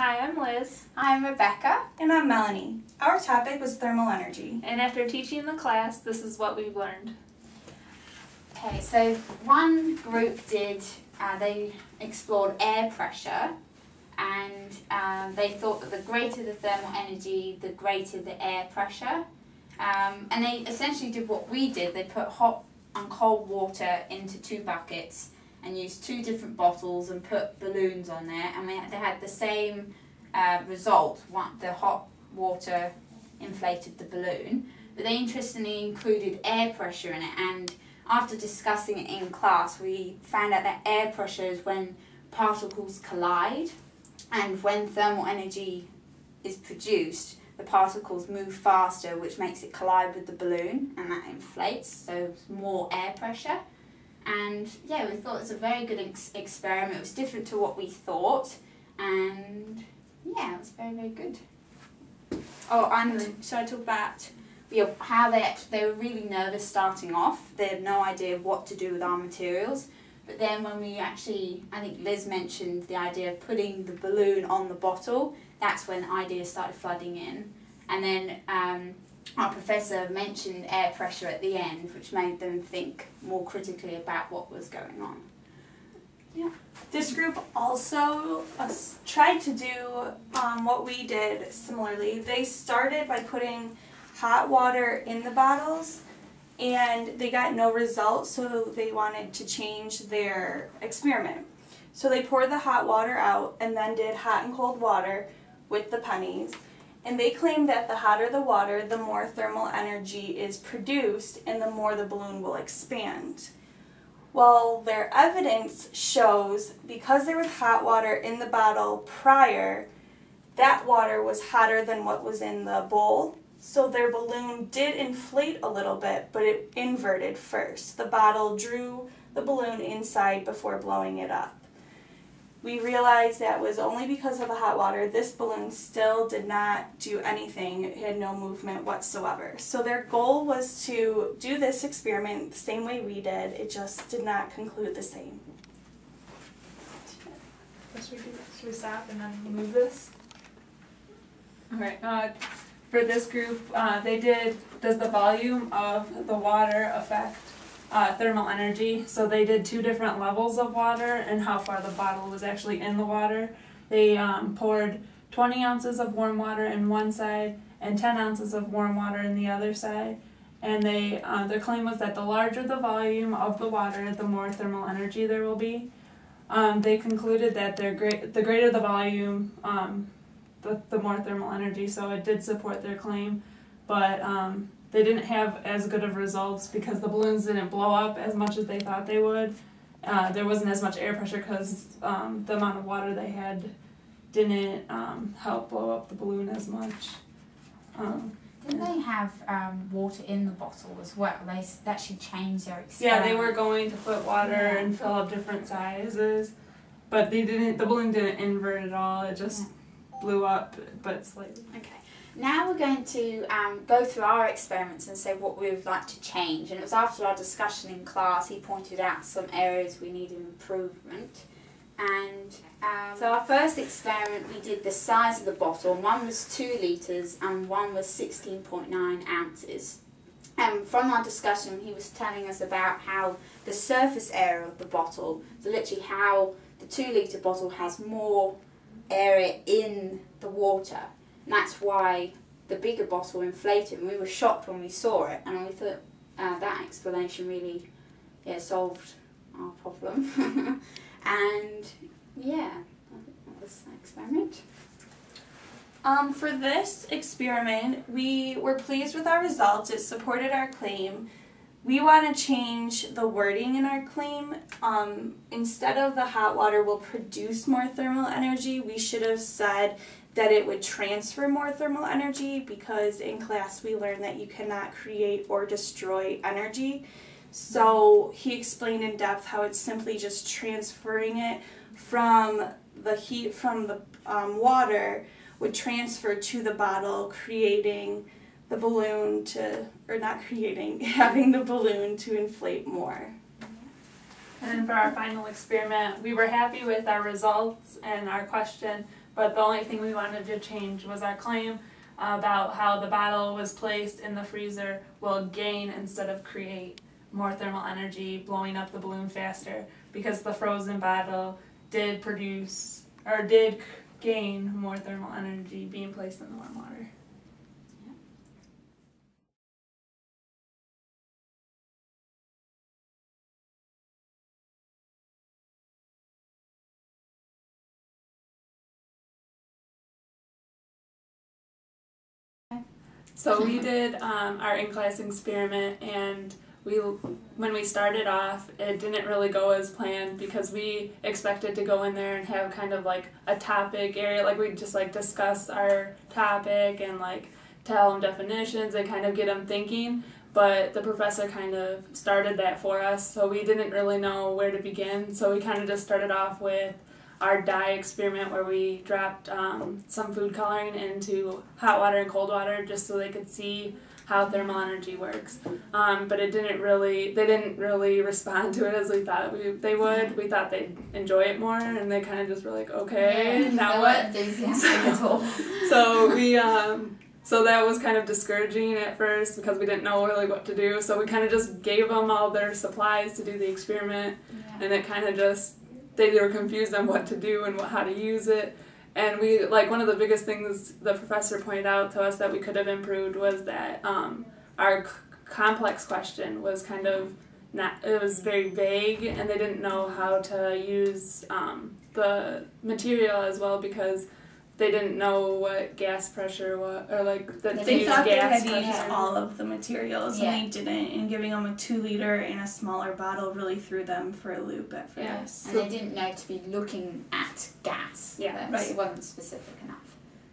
Hi, I'm Liz. I'm Rebecca. And I'm Melanie. Our topic was thermal energy. And after teaching the class, this is what we've learned. Okay, so one group they explored air pressure, and they thought that the greater the thermal energy, the greater the air pressure. And they essentially did what we did. They put hot and cold water into two buckets and used two different bottles and put balloons on there, and they had the same result. The hot water inflated the balloon, but they interestingly included air pressure in it, and after discussing it in class, we found out that air pressure is when particles collide, and when thermal energy is produced, the particles move faster, which makes it collide with the balloon, and that inflates, so more air pressure. And yeah, we thought it was a very good experiment. It was different to what we thought, and yeah, it was very, very good. Oh, and should I talk about how they were really nervous starting off. They had no idea what to do with our materials. But then when we actually, I think Liz mentioned the idea of putting the balloon on the bottle, that's when ideas started flooding in. And then our professor mentioned air pressure at the end, which made them think more critically about what was going on. Yeah. This group also tried to do what we did similarly. They started by putting hot water in the bottles, and they got no results, so they wanted to change their experiment. So they poured the hot water out and then did hot and cold water with the pennies. And they claimed that the hotter the water, the more thermal energy is produced and the more the balloon will expand. Well, their evidence shows because there was hot water in the bottle prior, that water was hotter than what was in the bowl. So their balloon did inflate a little bit, but it inverted first. The bottle drew the balloon inside before blowing it up. We realized that was only because of the hot water. This balloon still did not do anything. It had no movement whatsoever. So their goal was to do this experiment the same way we did. It just did not conclude the same. Should we stop and then move this? Okay. For this group, does the volume of the water affect thermal energy? So they did two different levels of water and how far the bottle was actually in the water. They poured 20 ounces of warm water in one side and 10 ounces of warm water in the other side. And their claim was that the larger the volume of the water, the more thermal energy there will be. They concluded that the greater the volume, the more thermal energy, so it did support their claim, but they didn't have as good of results because the balloons didn't blow up as much as they thought they would. There wasn't as much air pressure because the amount of water they had didn't help blow up the balloon as much. Didn't they have water in the bottle as well? They actually changed their experiment. Yeah, they were going to put water and fill up different sizes, but they didn't. The balloon didn't invert at all. It just blew up, but slightly. Okay. Now we're going to go through our experiments and say what we would like to change. And it was after our discussion in class, he pointed out some areas we needed improvement. And so our first experiment, we did the size of the bottle. One was 2 litres and one was 16.9 ounces. And from our discussion, he was telling us about how the surface area of the bottle, so literally how the 2 litre bottle has more area in the water. And that's why the bigger bottle inflated, and we were shocked when we saw it, and we thought that explanation really solved our problem. And yeah, I think that was the experiment. For this experiment, we were pleased with our results. It supported our claim. We want to change the wording in our claim. Instead of the hot water will produce more thermal energy, we should have said that it would transfer more thermal energy, because in class we learned that you cannot create or destroy energy. So he explained in depth how it's simply just transferring it from the heat from the water would transfer to the bottle, creating the balloon to, or not creating, having the balloon to inflate more. And then for our final experiment, we were happy with our results and our question, but the only thing we wanted to change was our claim about how the bottle was placed in the freezer will gain instead of create more thermal energy, blowing up the balloon faster, because the frozen bottle did produce, or did gain more thermal energy being placed in the warm water. So we did our in-class experiment, and when we started off, it didn't really go as planned because we expected to go in there and have kind of like a topic area, like we'd just like discuss our topic and like tell them definitions and kind of get them thinking, but the professor kind of started that for us, so we didn't really know where to begin, so we kind of just started off with our dye experiment where we dropped some food coloring into hot water and cold water just so they could see how thermal energy works. But they didn't really respond to it as we thought they would. We thought they'd enjoy it more, and they kind of just were like, okay, now what? So that was kind of discouraging at first because we didn't know really what to do. So we kind of just gave them all their supplies to do the experiment, and it kind of just, they were confused on what to do and how to use it. And we, like, one of the biggest things the professor pointed out to us that we could have improved was that our complex question was kind of it was very vague, and they didn't know how to use the material as well because they didn't know what gas pressure was, or like that they thought they had pressure. used all of the materials, and they didn't. And giving them a 2-liter in a smaller bottle really threw them for a loop at first. And they didn't know to be looking at gas. It wasn't specific enough.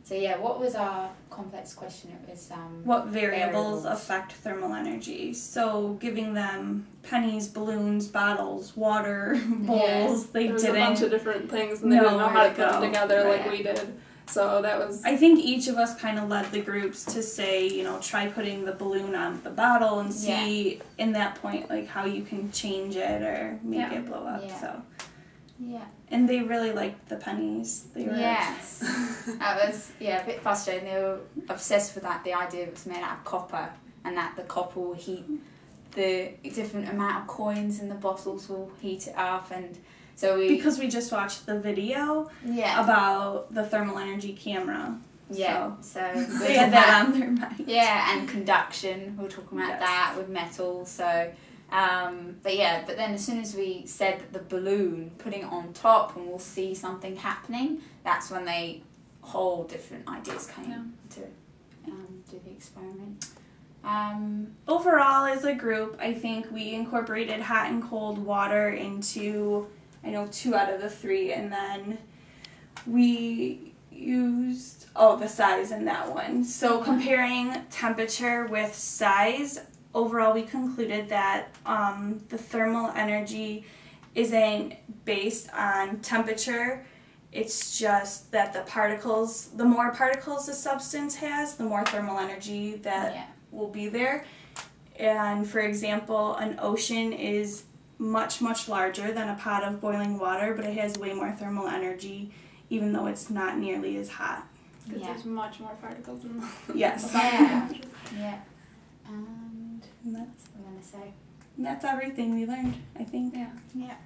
So what was our complex question? It was what variables affect thermal energy. So giving them pennies, balloons, bottles, water, bowls. They didn't. There was a bunch of different things, and they didn't know how to put them together like we did. So that was... I think each of us kind of led the groups to say, try putting the balloon on the bottle and see in that point like how you can change it or make it blow up. So. Yeah. And they really liked the pennies. They were that was a bit frustrating. They were obsessed with that. The idea it was made out of copper, and that the copper will heat the different amount of coins in the bottles will heat it up, and so because we just watched the video about the thermal energy camera. So they had that on their mind. Yeah, and conduction. We were talking about that with metal. So. But then as soon as we said that the balloon, putting it on top and we'll see something happening, that's when whole different ideas came to do the experiment. Overall, as a group, I think we incorporated hot and cold water into, 2 out of the 3, and then we used, the size in that one. So comparing temperature with size, overall, we concluded that the thermal energy isn't based on temperature. It's just that the more particles the substance has, the more thermal energy that will be there. And for example, an ocean is much, much larger than a pot of boiling water, but it has way more thermal energy, even though it's not nearly as hot. Because there's much more particles in the Yes. And that's what I'm going to say. And that's everything we learned, I think. Yeah.